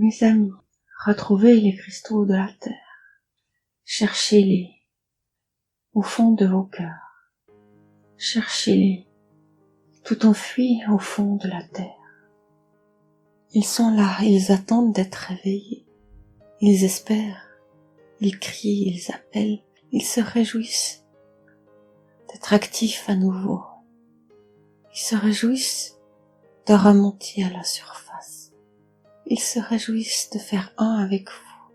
Mes amis, retrouvez les cristaux de la terre. Cherchez-les au fond de vos cœurs. Cherchez-les tout enfuis au fond de la terre. Ils sont là, ils attendent d'être réveillés. Ils espèrent, ils crient, ils appellent, ils se réjouissent d'être actifs à nouveau. Ils se réjouissent de remonter à la surface. Ils se réjouissent de faire un avec vous,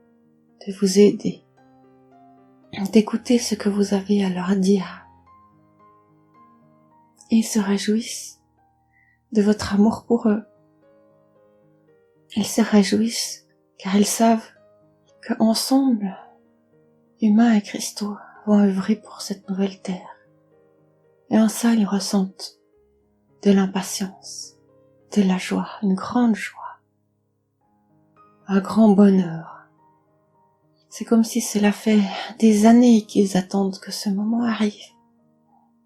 de vous aider, d'écouter ce que vous avez à leur dire. Ils se réjouissent de votre amour pour eux. Ils se réjouissent car ils savent qu'ensemble, humains et cristaux vont œuvrer pour cette nouvelle terre. Et en ça, ils ressentent de l'impatience, de la joie, une grande joie, un grand bonheur. C'est comme si cela fait des années qu'ils attendent que ce moment arrive.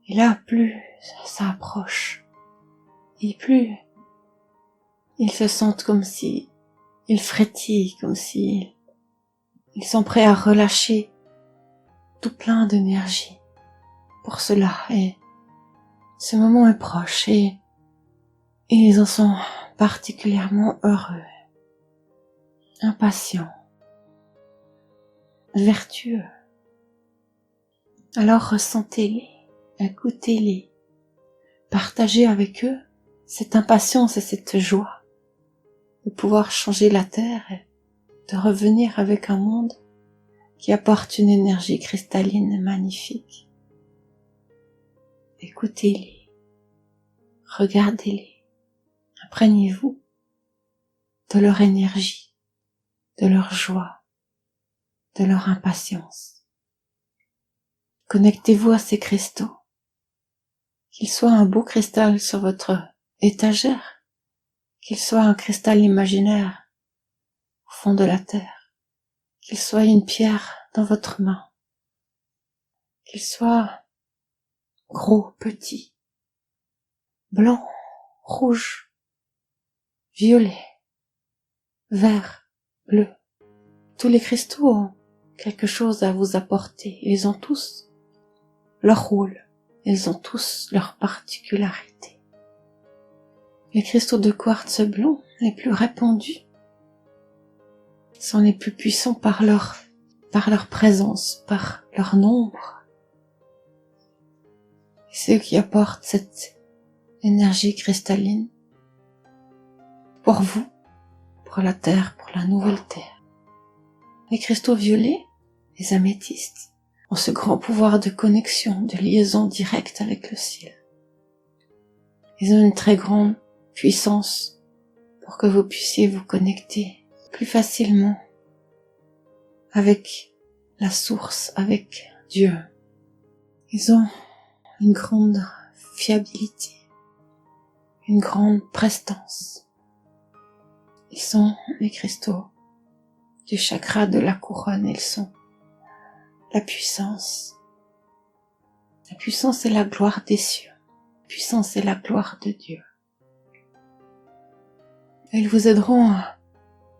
Et là, plus ça approche, et plus ils se sentent comme si ils frétillent, comme si ils sont prêts à relâcher tout plein d'énergie pour cela. Et ce moment est proche et ils en sont particulièrement heureux, impatients, vertueux. Alors ressentez-les, écoutez-les, partagez avec eux cette impatience et cette joie de pouvoir changer la terre et de revenir avec un monde qui apporte une énergie cristalline magnifique. Écoutez-les, regardez-les, imprégnez-vous de leur énergie, de leur joie, de leur impatience. Connectez-vous à ces cristaux, qu'ils soient un beau cristal sur votre étagère, qu'ils soient un cristal imaginaire au fond de la terre, qu'ils soient une pierre dans votre main, qu'ils soient gros, petits, blancs, rouges, violets, verts, bleus. Tous les cristaux ont quelque chose à vous apporter. Ils ont tous leur rôle. Ils ont tous leur particularité. Les cristaux de quartz blanc, les plus répandus, sont les plus puissants par leur présence, par leur nombre. C'est eux qui apportent cette énergie cristalline pour vous, pour la terre, pour la nouvelle terre. Les cristaux violets, les améthystes, ont ce grand pouvoir de connexion, de liaison directe avec le ciel. Ils ont une très grande puissance pour que vous puissiez vous connecter plus facilement avec la source, avec Dieu. Ils ont une grande fiabilité, une grande prestance. Ils sont les cristaux du chakra de la couronne. Ils sont la puissance. La puissance est la gloire des cieux. La puissance est la gloire de Dieu. Ils vous aideront à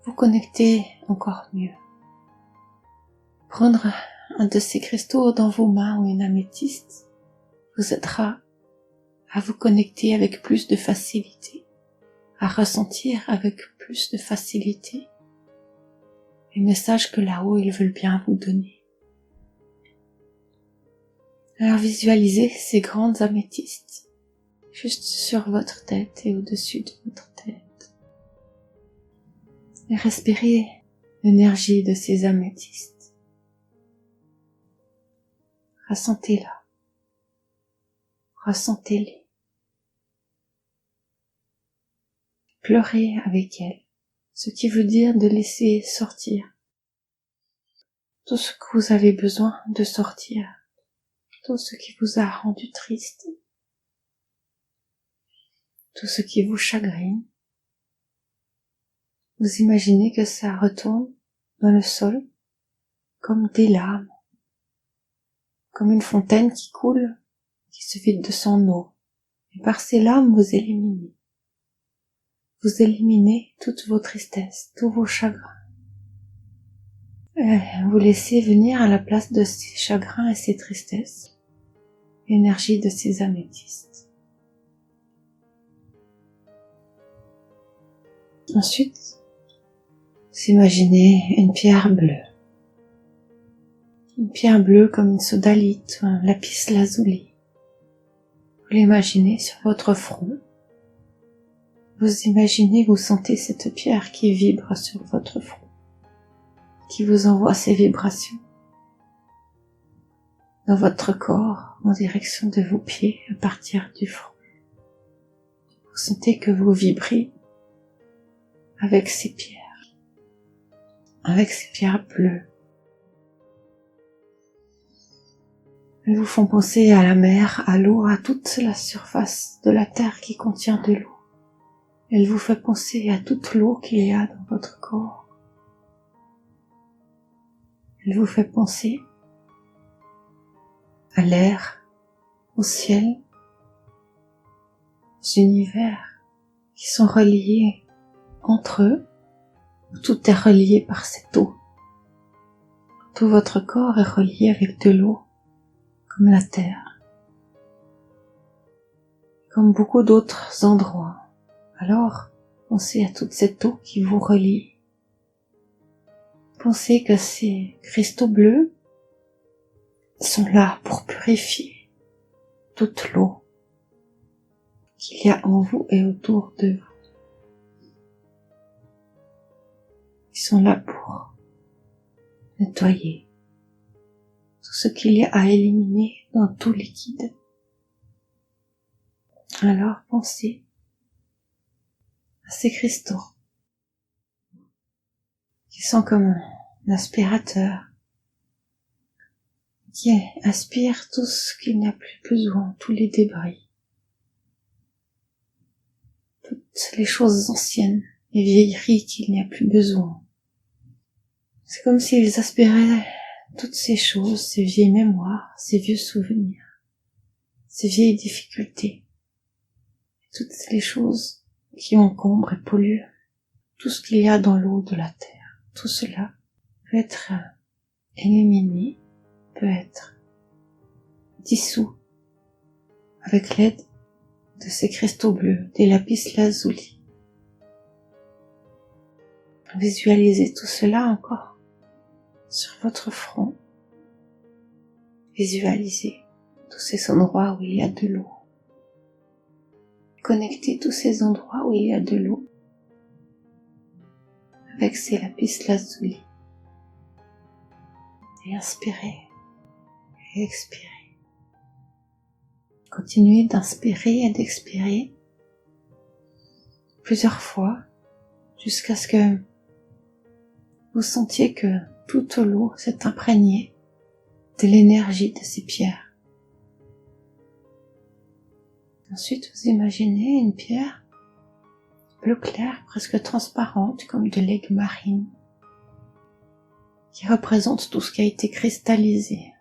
vous connecter encore mieux. Prendre un de ces cristaux dans vos mains ou une améthyste vous aidera à vous connecter avec plus de facilité, à ressentir avec plus de facilité les messages que là-haut ils veulent bien vous donner. Alors visualisez ces grandes améthystes juste sur votre tête et au-dessus de votre tête. Et respirez l'énergie de ces améthystes. Ressentez-la. Ressentez-les. Pleurez avec elle, ce qui veut dire de laisser sortir tout ce que vous avez besoin de sortir, tout ce qui vous a rendu triste, tout ce qui vous chagrine. Vous imaginez que ça retombe dans le sol comme des larmes, comme une fontaine qui coule, qui se vide de son eau. Et par ces larmes, vous éliminez vous éliminez toutes vos tristesses, tous vos chagrins. Et vous laissez venir à la place de ces chagrins et ces tristesses l'énergie de ces améthystes. Ensuite, vous imaginez une pierre bleue. Une pierre bleue comme une sodalite ou un lapis lazuli. Vous l'imaginez sur votre front. Vous imaginez, vous sentez cette pierre qui vibre sur votre front, qui vous envoie ces vibrations dans votre corps en direction de vos pieds à partir du front. Vous sentez que vous vibrez avec ces pierres bleues. Elles vous font penser à la mer, à l'eau, à toute la surface de la terre qui contient de l'eau. Elle vous fait penser à toute l'eau qu'il y a dans votre corps. Elle vous fait penser à l'air, au ciel, aux univers qui sont reliés entre eux. Tout est relié par cette eau. Tout votre corps est relié avec de l'eau, comme la terre, comme beaucoup d'autres endroits. Alors, pensez à toute cette eau qui vous relie. Pensez que ces cristaux bleus sont là pour purifier toute l'eau qu'il y a en vous et autour de vous. Ils sont là pour nettoyer tout ce qu'il y a à éliminer dans tout liquide. Alors pensez à ces cristaux qui sont comme un aspirateur qui aspire tout ce qu'il n'y a plus besoin, tous les débris, toutes les choses anciennes, les vieilleries qu'il n'y a plus besoin. C'est comme s'ils aspiraient toutes ces choses, ces vieilles mémoires, ces vieux souvenirs, ces vieilles difficultés, toutes les choses qui encombrent et polluent tout ce qu'il y a dans l'eau de la terre. Tout cela peut être éliminé, peut être dissous avec l'aide de ces cristaux bleus, des lapis lazuli. Visualisez tout cela encore sur votre front. Visualisez tous ces endroits où il y a de l'eau. Connectez tous ces endroits où il y a de l'eau avec ces lapis lazuli. Et inspirez et expirez. Continuez d'inspirer et d'expirer plusieurs fois jusqu'à ce que vous sentiez que toute l'eau s'est imprégnée de l'énergie de ces pierres. Ensuite, vous imaginez une pierre bleu clair, presque transparente, comme de l'aigle marine, qui représente tout ce qui a été cristallisé,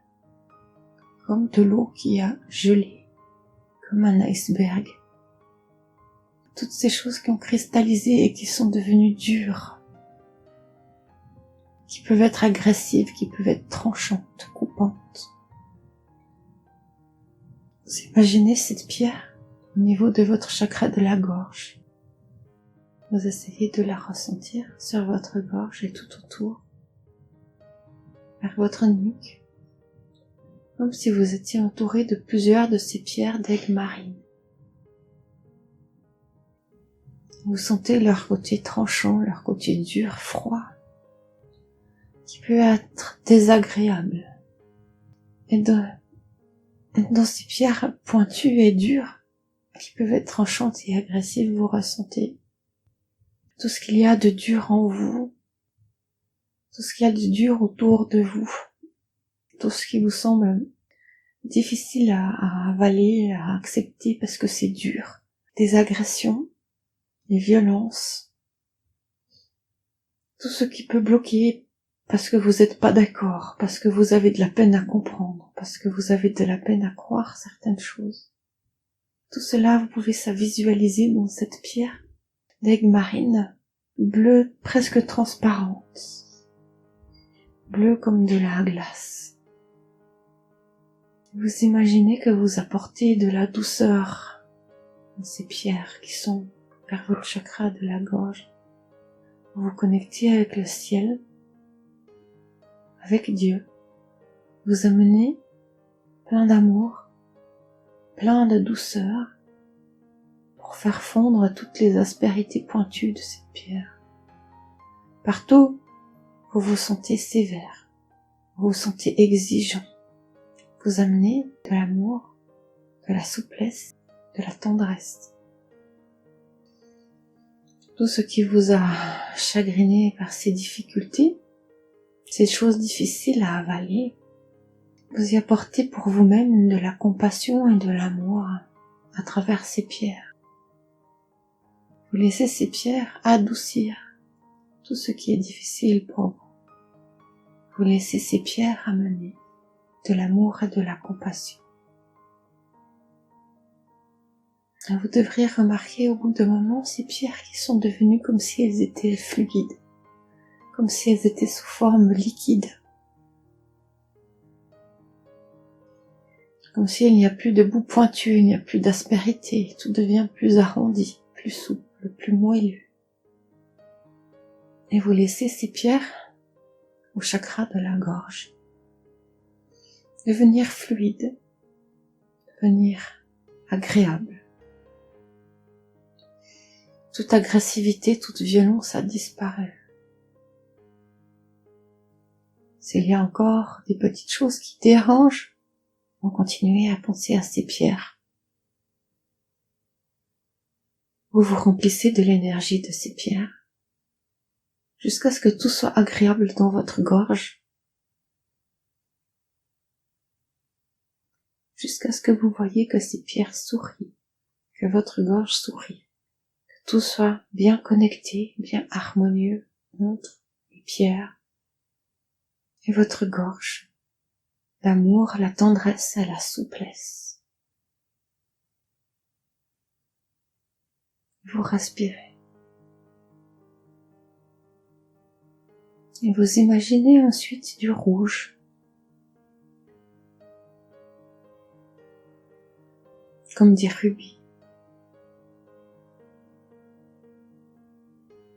comme de l'eau qui a gelé, comme un iceberg. Toutes ces choses qui ont cristallisé et qui sont devenues dures, qui peuvent être agressives, qui peuvent être tranchantes, coupantes. Vous imaginez cette pierre au niveau de votre chakra de la gorge. Vous essayez de la ressentir sur votre gorge et tout autour, vers votre nuque, comme si vous étiez entouré de plusieurs de ces pierres d'aigle marine. Vous sentez leur côté tranchant, leur côté dur, froid, qui peut être désagréable. Et dans ces pierres pointues et dures, qui peuvent être tranchantes et agressives, vous ressentez tout ce qu'il y a de dur en vous, tout ce qu'il y a de dur autour de vous, tout ce qui vous semble difficile à avaler, à accepter parce que c'est dur. Des agressions, des violences, tout ce qui peut bloquer parce que vous n'êtes pas d'accord, parce que vous avez de la peine à comprendre, parce que vous avez de la peine à croire certaines choses. Tout cela, vous pouvez ça visualiser dans cette pierre d'aigue marine, bleue presque transparente, bleue comme de la glace. Vous imaginez que vous apportez de la douceur dans ces pierres qui sont vers votre chakra de la gorge. Vous vous connectez avec le ciel, avec Dieu. Vous amenez plein d'amour, plein de douceur pour faire fondre toutes les aspérités pointues de cette pierre. Partout, vous vous sentez sévère, vous vous sentez exigeant. Vous amenez de l'amour, de la souplesse, de la tendresse. Tout ce qui vous a chagriné par ces difficultés, ces choses difficiles à avaler, vous y apportez pour vous-même de la compassion et de l'amour à travers ces pierres. Vous laissez ces pierres adoucir tout ce qui est difficile pour vous. Vous laissez ces pierres amener de l'amour et de la compassion. Et vous devriez remarquer au bout d'un moment ces pierres qui sont devenues comme si elles étaient fluides, comme si elles étaient sous forme liquide, comme s'il n'y a plus de bout pointu, il n'y a plus d'aspérité, tout devient plus arrondi, plus souple, plus moelleux. Et vous laissez ces pierres au chakra de la gorge devenir fluide, devenir agréable. Toute agressivité, toute violence a disparu. S'il y a encore des petites choses qui dérangent, vous continuez à penser à ces pierres. Vous vous remplissez de l'énergie de ces pierres, jusqu'à ce que tout soit agréable dans votre gorge, jusqu'à ce que vous voyez que ces pierres sourient, que votre gorge sourit, que tout soit bien connecté, bien harmonieux entre les pierres et votre gorge, l'amour, la tendresse et la souplesse. Vous respirez. Et vous imaginez ensuite du rouge, comme des rubis.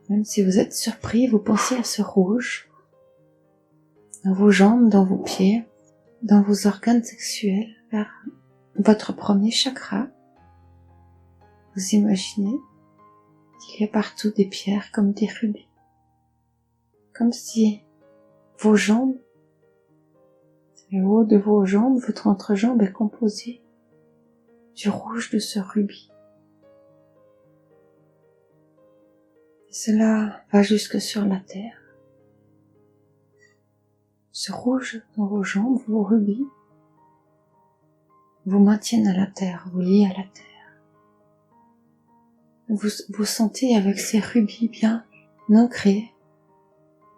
Même si vous êtes surpris, vous pensez à ce rouge dans vos jambes, dans vos pieds, dans vos organes sexuels, vers votre premier chakra. Vous imaginez qu'il y a partout des pierres comme des rubis. Comme si vos jambes, le haut de vos jambes, votre entrejambe est composé du rouge de ce rubis. Et cela va jusque sur la terre. Ce rouge dans vos jambes, vos rubis, vous maintiennent à la terre, vous lient à la terre. Vous sentez avec ces rubis bien ancrés,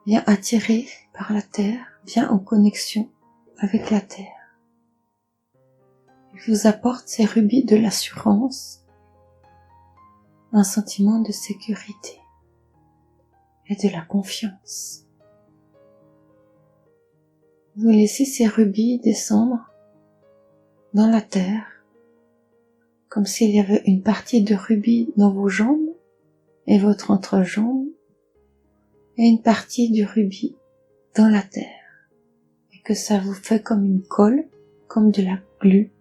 bien attirés par la terre, bien en connexion avec la terre. Il vous apporte ces rubis de l'assurance, un sentiment de sécurité et de la confiance. Vous laissez ces rubis descendre dans la terre, comme s'il y avait une partie de rubis dans vos jambes et votre entrejambe, et une partie du rubis dans la terre, et que ça vous fait comme une colle, comme de la glu,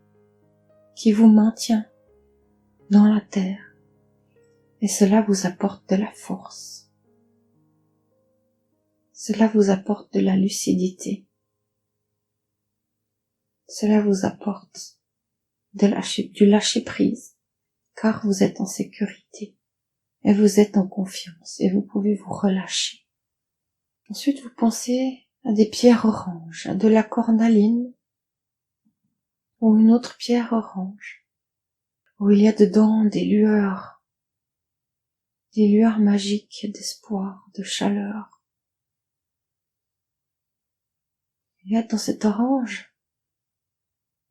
qui vous maintient dans la terre, et cela vous apporte de la force. Cela vous apporte de la lucidité. Cela vous apporte du lâcher-prise, car vous êtes en sécurité, et vous êtes en confiance, et vous pouvez vous relâcher. Ensuite, vous pensez à des pierres oranges, à de la cornaline, ou une autre pierre orange, où il y a dedans des lueurs magiques d'espoir, de chaleur. Il y a dans cet orange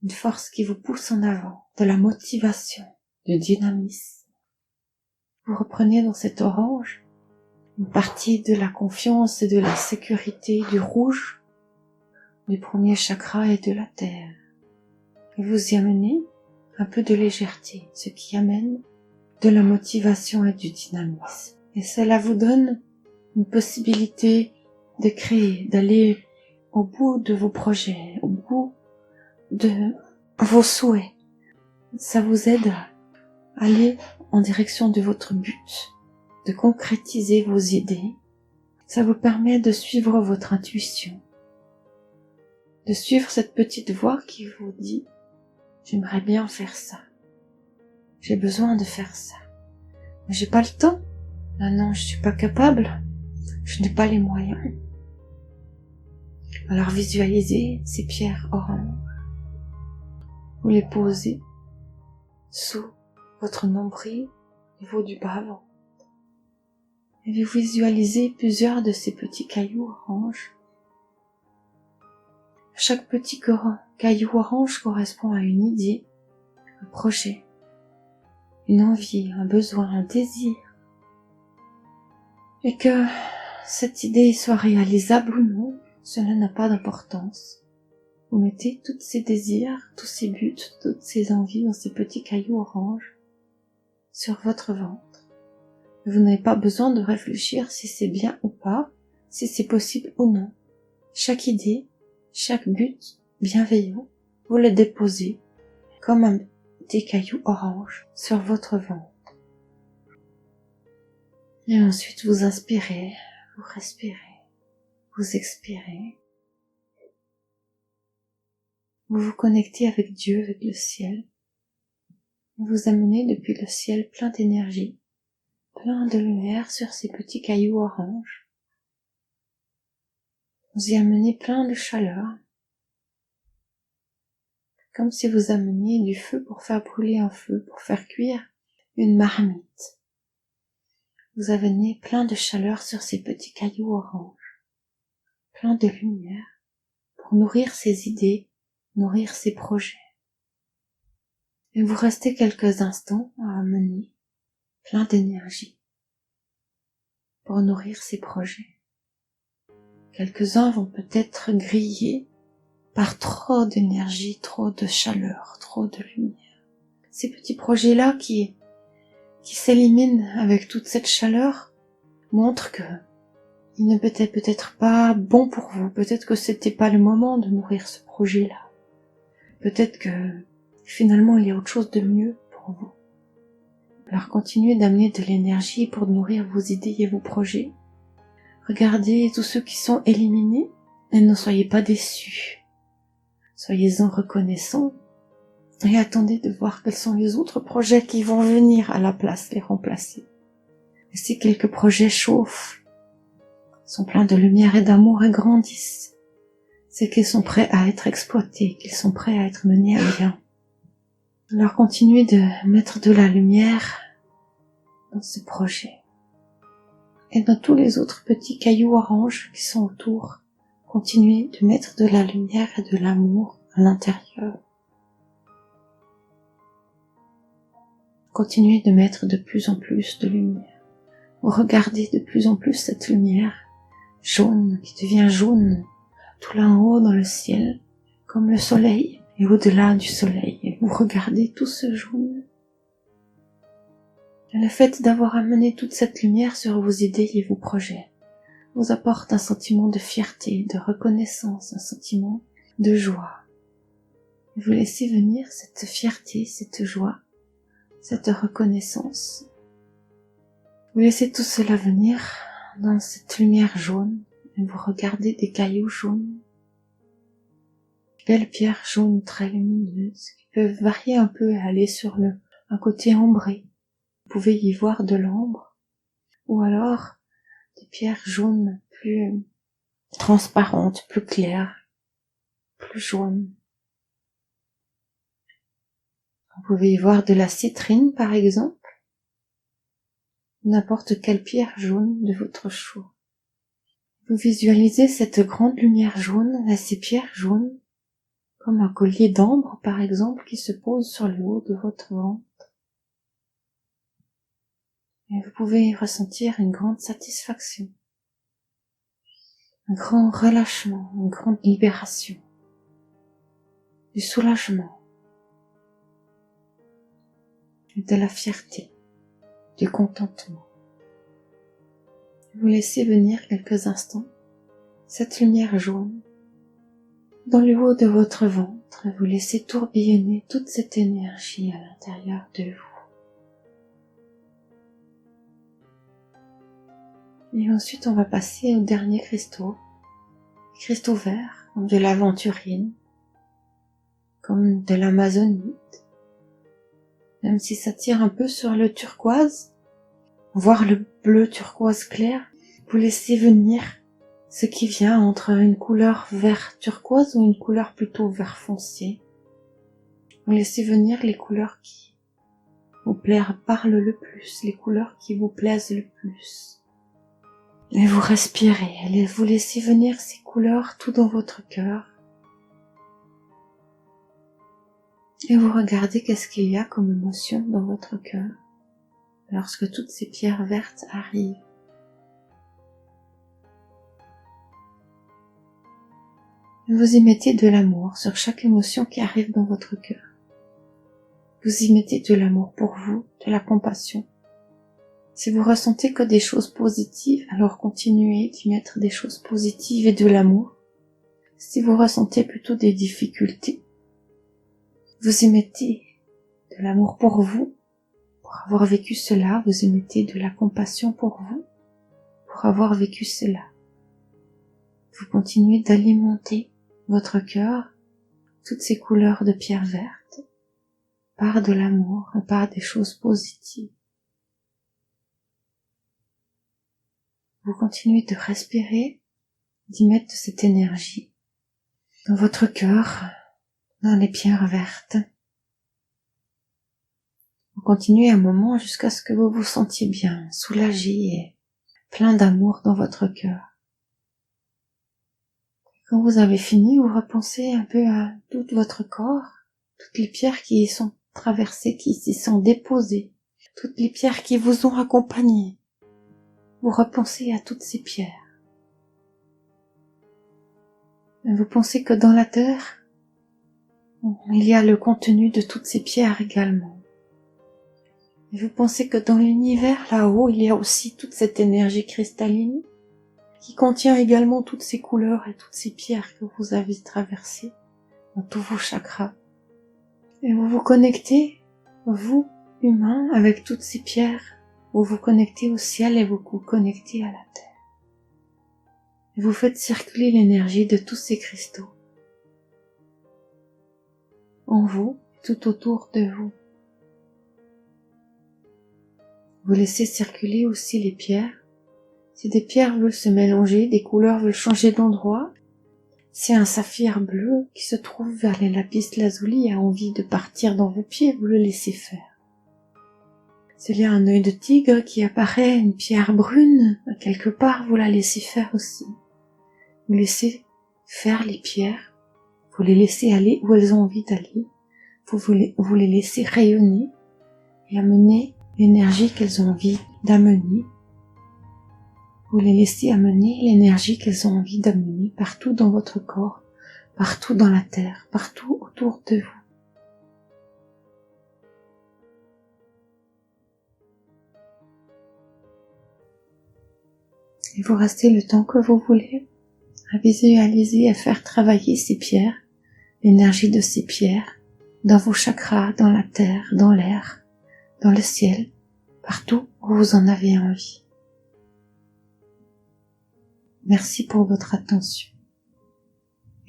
une force qui vous pousse en avant, de la motivation, du dynamisme. Vous reprenez dans cet orange une partie de la confiance et de la sécurité du rouge, du premier chakra et de la terre. Et vous y amenez un peu de légèreté, ce qui amène de la motivation et du dynamisme. Et cela vous donne une possibilité de créer, d'aller au bout de vos projets, au bout de vos souhaits. Ça vous aide à aller en direction de votre but, de concrétiser vos idées. Ça vous permet de suivre votre intuition, de suivre cette petite voix qui vous dit « J'aimerais bien faire ça. J'ai besoin de faire ça. Mais j'ai pas le temps. Ah non, je suis pas capable. Je n'ai pas les moyens. » Alors visualisez ces pierres oranges. Vous les posez sous votre nombril au niveau du bas-ventre. Et vous visualisez plusieurs de ces petits cailloux oranges. Chaque petit caillou orange correspond à une idée, un projet, une envie, un besoin, un désir. Et que cette idée soit réalisable ou non, cela n'a pas d'importance. Vous mettez tous ces désirs, tous ces buts, toutes ces envies dans ces petits cailloux oranges sur votre ventre. Vous n'avez pas besoin de réfléchir si c'est bien ou pas, si c'est possible ou non. Chaque idée, chaque but bienveillant, vous le déposez comme un petit caillou orange sur votre ventre. Et ensuite vous inspirez, vous respirez, vous expirez. Vous vous connectez avec Dieu, avec le ciel. Vous amenez depuis le ciel plein d'énergie, plein de lumière sur ces petits cailloux oranges. Vous y amenez plein de chaleur, comme si vous ameniez du feu pour faire brûler un feu, pour faire cuire une marmite. Vous amenez plein de chaleur sur ces petits cailloux oranges, plein de lumière, pour nourrir ces idées, nourrir ces projets. Et vous restez quelques instants à amener plein d'énergie pour nourrir ces projets. Quelques-uns vont peut-être griller par trop d'énergie, trop de chaleur, trop de lumière. Ces petits projets-là qui s'éliminent avec toute cette chaleur montrent que il ne était peut-être pas bon pour vous. Peut-être que c'était pas le moment de nourrir ce projet-là. Peut-être que finalement il y a autre chose de mieux pour vous. Alors continuez d'amener de l'énergie pour nourrir vos idées et vos projets. Regardez tous ceux qui sont éliminés et ne soyez pas déçus. Soyez-en reconnaissants et attendez de voir quels sont les autres projets qui vont venir à la place, les remplacer. Et si quelques projets chauffent, sont pleins de lumière et d'amour et grandissent, c'est qu'ils sont prêts à être exploités, qu'ils sont prêts à être menés à bien. Alors continuez de mettre de la lumière dans ce projet. Et dans tous les autres petits cailloux oranges qui sont autour, continuez de mettre de la lumière et de l'amour à l'intérieur. Continuez de mettre de plus en plus de lumière. Vous regardez de plus en plus cette lumière jaune qui devient jaune tout là en haut dans le ciel, comme le soleil, et au-delà du soleil. Et vous regardez tout ce jaune. Et le fait d'avoir amené toute cette lumière sur vos idées et vos projets vous apporte un sentiment de fierté, de reconnaissance, un sentiment de joie. Et vous laissez venir cette fierté, cette joie, cette reconnaissance. Vous laissez tout cela venir dans cette lumière jaune et vous regardez des cailloux jaunes, belles pierres jaunes très lumineuses qui peuvent varier un peu et aller sur un côté ambré. Vous pouvez y voir de l'ambre ou alors des pierres jaunes plus transparentes, plus claires, plus jaunes. Vous pouvez y voir de la citrine par exemple, n'importe quelle pierre jaune de votre choix. Vous visualisez cette grande lumière jaune et ces pierres jaunes comme un collier d'ambre par exemple qui se pose sur le haut de votre ventre. Et Et vous pouvez ressentir une grande satisfaction, un grand relâchement, une grande libération, du soulagement, de la fierté, du contentement. Vous laissez venir quelques instants cette lumière jaune dans le haut de votre ventre et vous laissez tourbillonner toute cette énergie à l'intérieur de vous. Et ensuite, on va passer au dernier cristaux, cristaux verts, comme de l'aventurine, comme de l'amazonite, même si ça tire un peu sur le turquoise, voire le bleu turquoise clair, vous laissez venir ce qui vient entre une couleur vert turquoise ou une couleur plutôt vert foncé. Vous laissez venir les couleurs qui vous parlent le plus, les couleurs qui vous plaisent le plus. Et vous respirez, et vous laissez venir ces couleurs tout dans votre cœur. Et vous regardez qu'est-ce qu'il y a comme émotion dans votre cœur lorsque toutes ces pierres vertes arrivent. Vous y mettez de l'amour sur chaque émotion qui arrive dans votre cœur. Vous y mettez de l'amour pour vous, de la compassion. Si vous ressentez que des choses positives, alors continuez d'y mettre des choses positives et de l'amour. Si vous ressentez plutôt des difficultés, vous y mettez de l'amour pour vous, pour avoir vécu cela, vous y mettez de la compassion pour vous, pour avoir vécu cela. Vous continuez d'alimenter votre cœur, toutes ces couleurs de pierre verte, par de l'amour et par des choses positives. Vous continuez de respirer, d'y mettre de cette énergie dans votre cœur, dans les pierres vertes. Vous continuez un moment jusqu'à ce que vous vous sentiez bien, soulagé et plein d'amour dans votre cœur. Quand vous avez fini, vous repensez un peu à tout votre corps, toutes les pierres qui y sont traversées, qui s'y sont déposées, toutes les pierres qui vous ont accompagné. Vous repensez à toutes ces pierres. Et vous pensez que dans la terre, il y a le contenu de toutes ces pierres également. Et vous pensez que dans l'univers, là-haut, il y a aussi toute cette énergie cristalline qui contient également toutes ces couleurs et toutes ces pierres que vous avez traversées dans tous vos chakras. Et vous vous connectez, vous, humains, avec toutes ces pierres. Vous vous connectez au ciel et vous vous connectez à la terre. Et vous faites circuler l'énergie de tous ces cristaux en vous, tout autour de vous. Vous laissez circuler aussi les pierres. Si des pierres veulent se mélanger, des couleurs veulent changer d'endroit, si un saphir bleu qui se trouve vers les lapis lazuli a envie de partir dans vos pieds, vous le laissez faire. S'il y a un œil de tigre qui apparaît, une pierre brune, quelque part, vous la laissez faire aussi. Vous laissez faire les pierres, vous les laissez aller où elles ont envie d'aller, vous les laissez rayonner et amener l'énergie qu'elles ont envie d'amener. Vous les laissez amener l'énergie qu'elles ont envie d'amener partout dans votre corps, partout dans la terre, partout autour de vous. Et vous restez le temps que vous voulez à visualiser, à faire travailler ces pierres, l'énergie de ces pierres, dans vos chakras, dans la terre, dans l'air, dans le ciel, partout où vous en avez envie. Merci pour votre attention.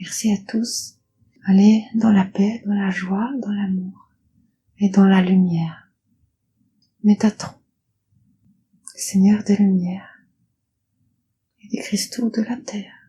Merci à tous. Allez dans la paix, dans la joie, dans l'amour et dans la lumière. Métatron, Seigneur des lumières et des cristaux de la terre.